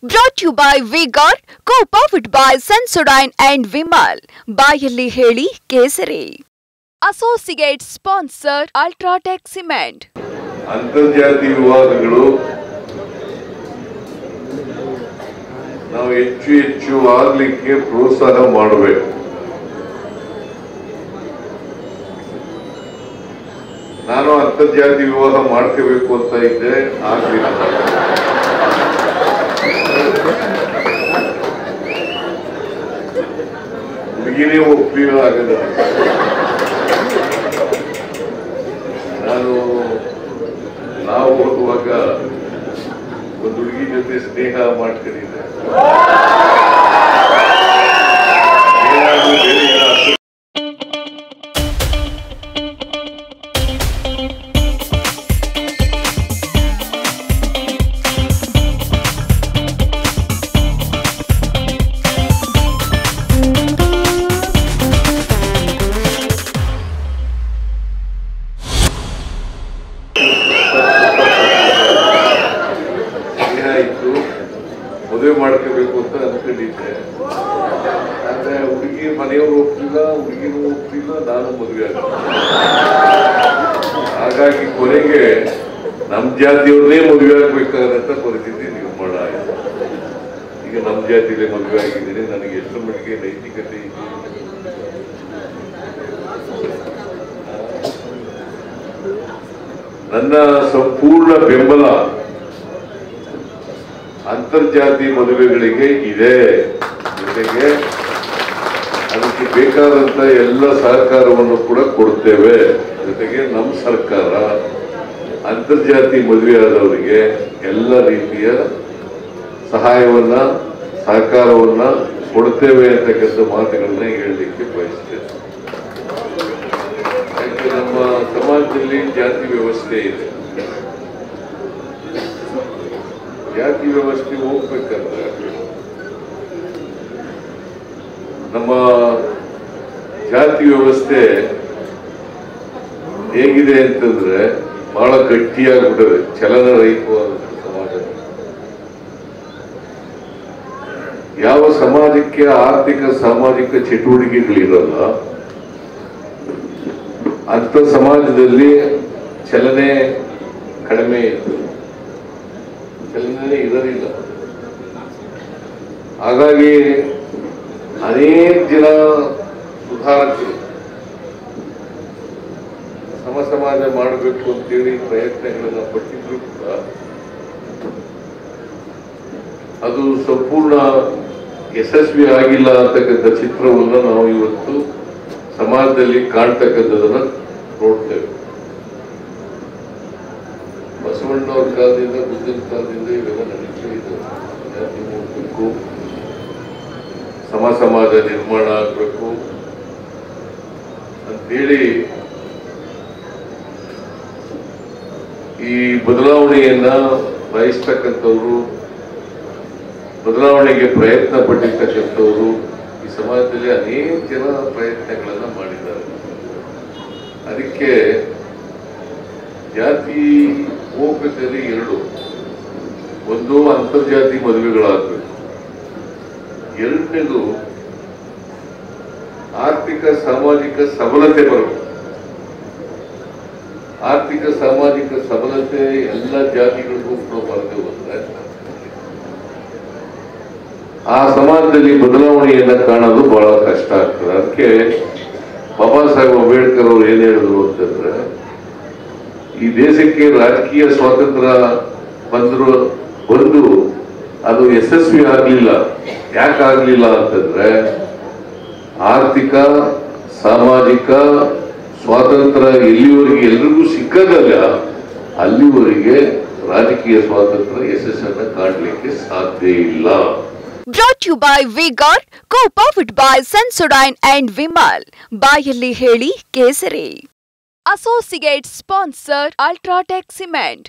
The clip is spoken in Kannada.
Brought to you by V-Guard, co-powered by Sensodyne and Vimal. ಬಾಯಲ್ಲಿ ಹೇಳಿ ಕೇಸರಿ. Associate sponsor Ultratech Cement. ಅಂತರ್ಜಾತಿ ವಿವಾದಗಳು ನಾವು ಹೆಚ್ಚು ಆಗಲಿಕ್ಕೆ ಪ್ರೋತ್ಸಾಹ ಮಾಡಬೇಕು. ನಾನು ಅಂತರ್ಜಾತಿ ವಿವಾಹ ಮಾಡ್ಕೋಬೇಕು ಅಂತ ಇದ್ದೆ, ಆಗಲಿಲ್ಲ. ಹುಡುಗಿನೇ ಒಪ್ಪಲಿಲ್ಲ, ಆಗಲ್ಲ. ನಾವು ಓದುವಾಗ ಒಂದು ಹುಡುಗಿ ಜೊತೆ ಸ್ನೇಹ ಮಾಡ್ಕೊಂಡಿದ್ದೆ. ಮದುವೆ ಮಾಡ್ಕೋಬೇಕು ಅಂತ ಅನ್ಕೊಂಡಿದ್ದೆ. ಆದ್ರೆ ಹುಡುಗಿ ಮನೆಯವರು ಒಪ್ಪಿಲ್ಲ, ಹುಡುಗಿನೂ ಒಪ್ಪಿಲ್ಲ, ನಾನು ಮದುವೆ ಆಗ. ಹಾಗಾಗಿ ಕೊನೆಗೆ ನಮ್ ಜಾತಿಯವ್ರನ್ನೇ ಮದುವೆ ಆಗ್ಬೇಕಾದಂತ ಪರಿಸ್ಥಿತಿ ನಿರ್ಮಾಣ ಆಯಿತು. ಈಗ ನಮ್ ಜಾತಿಯಲ್ಲೇ ಮದುವೆ ಆಗಿದ್ದೀನಿ. ನನಗೆ ಎಷ್ಟು ಮಟ್ಟಿಗೆ ನೈತಿಕತೆ ಇದೆ, ನನ್ನ ಸಂಪೂರ್ಣ ಬೆಂಬಲ ಅಂತರ್ಜಾತಿ ಮದುವೆಗಳಿಗೆ ಇದೆ. ಜೊತೆಗೆ ಅದಕ್ಕೆ ಬೇಕಾದಂತ ಎಲ್ಲ ಸಹಕಾರವನ್ನು ಕೂಡ ಕೊಡ್ತೇವೆ. ಜೊತೆಗೆ ನಮ್ಮ ಸರ್ಕಾರ ಅಂತರ್ಜಾತಿ ಮದುವೆ ಆದವರಿಗೆ ಎಲ್ಲ ರೀತಿಯ ಸಹಾಯವನ್ನ ಸಹಕಾರವನ್ನ ಕೊಡ್ತೇವೆ ಅಂತಕ್ಕಂಥ ಮಾತುಗಳನ್ನ ಹೇಳಲಿಕ್ಕೆ ಬಯಸ್ತೇನೆ. ಯಾಕೆ ನಮ್ಮ ಸಮಾಜದಲ್ಲಿ ಜಾತಿ ವ್ಯವಸ್ಥೆ ಇದೆ. ಜಾತಿ ವ್ಯವಸ್ಥೆ ಹೋಗ್ಬೇಕಂದ್ರೆ ನಮ್ಮ ಜಾತಿ ವ್ಯವಸ್ಥೆ ಹೇಗಿದೆ ಅಂತಂದ್ರೆ ಬಹಳ ಗಟ್ಟಿಯಾಗ್ಬಿಟ್ಟದೆ, ಚಲನರಹಿತವಾದ ಸಮಾಜ. ಯಾವ ಸಮಾಜಕ್ಕೆ ಆರ್ಥಿಕ ಸಾಮಾಜಿಕ ಚಟುವಟಿಕೆಗಳಿರಲ್ಲ ಅಂತ ಸಮಾಜದಲ್ಲಿ ಚಲನೆ ಕಡಿಮೆ ಇರ್ತದೆ, ಚಲನೆ ಇರಲಿಲ್ಲ. ಹಾಗಾಗಿ ಅನೇಕ ಜನ ಸುಧಾರಕರು ಸಮ ಸಮಾಜ ಮಾಡಬೇಕು ಅಂತೇಳಿ ಪ್ರಯತ್ನಗಳನ್ನ ಪಟ್ಟಿದ್ರು ಕೂಡ ಅದು ಸಂಪೂರ್ಣ ಯಶಸ್ವಿ ಆಗಿಲ್ಲ ಅಂತಕ್ಕಂಥ ಚಿತ್ರವನ್ನು ನಾವು ಇವತ್ತು ಸಮಾಜದಲ್ಲಿ ಕಾಣ್ತಕ್ಕಂಥದನ್ನ ನೋಡ್ತೇವೆ. ಬಸವಣ್ಣವ್ರ ಕಾಲದಿಂದ, ಬುದ್ಧನ ಕಾಲದಿಂದ ಇವೆಲ್ಲ ನಡೀತಾ ಇದ್ದಾವೆ. ಜಾತಿ ಹೋಗ್ಬೇಕು, ಸಮಾಜ ನಿರ್ಮಾಣ ಆಗ್ಬೇಕು ಅಂತೇಳಿ ಈ ಬದಲಾವಣೆಯನ್ನ ಬಯಸ್ತಕ್ಕಂಥವ್ರು, ಬದಲಾವಣೆಗೆ ಪ್ರಯತ್ನ ಪಟ್ಟಿರ್ತಕ್ಕಂಥವ್ರು ಈ ಸಮಾಜದಲ್ಲಿ ಅನೇಕ ಜನ ಪ್ರಯತ್ನಗಳನ್ನ ಮಾಡಿದ್ದಾರೆ. ಅದಕ್ಕೆ ಜಾತಿ ಹೋಗ್ಬೇಕಾದ್ರೆ ಎರಡು, ಒಂದು ಅಂತರ್ಜಾತಿ ಮದುವೆಗಳಾಗಬೇಕು, ಎರಡನೇದು ಆರ್ಥಿಕ ಸಾಮಾಜಿಕ ಸಬಲತೆ ಬರಬೇಕು. ಆರ್ಥಿಕ ಸಾಮಾಜಿಕ ಸಬಲತೆ ಎಲ್ಲ ಜಾತಿಗಳಿಗೂ ಕೂಡ ಬರದೆ ಹೋದ್ರೆ ಆ ಸಮಾಜದಲ್ಲಿ ಬದಲಾವಣೆಯನ್ನ ಕಾಣೋದು ಬಹಳ ಕಷ್ಟ ಆಗ್ತದೆ. ಅದಕ್ಕೆ ಬಾಬಾ ಸಾಹೇಬ್ ಅಂಬೇಡ್ಕರ್ ಅವರು ಏನ್ ಹೇಳಿದ್ರು ಅಂತಂದ್ರೆ, ಈ ದೇಶಕ್ಕೆ ರಾಜಕೀಯ ಸ್ವಾತಂತ್ರ್ಯ ಬಂದು ಅದು ಯಶಸ್ವಿ ಆಗ್ಲಿಲ್ಲ. ಯಾಕಾಗ್ಲಿಲ್ಲ ಅಂತಂದ್ರೆ ಆರ್ಥಿಕ ಸಾಮಾಜಿಕ ಸ್ವಾತಂತ್ರ್ಯ ಎಲ್ಲಿವರೆಗೆ ಎಲ್ರಿಗೂ ಸಿಕ್ಕದಲ್ಲ ಅಲ್ಲಿವರೆಗೆ ರಾಜಕೀಯ ಸ್ವಾತಂತ್ರ್ಯ ಯಶಸ್ಸನ್ನ ಕಾಣಲಿಕ್ಕೆ ಸಾಧ್ಯ ಇಲ್ಲ. Brought to you by V-Guard, co-powered by Sensodyne and Vimal. ಬಾಯಲ್ಲಿ ಹೇಳಿ ಕೇಸರಿ. Associate sponsor Ultratech Cement.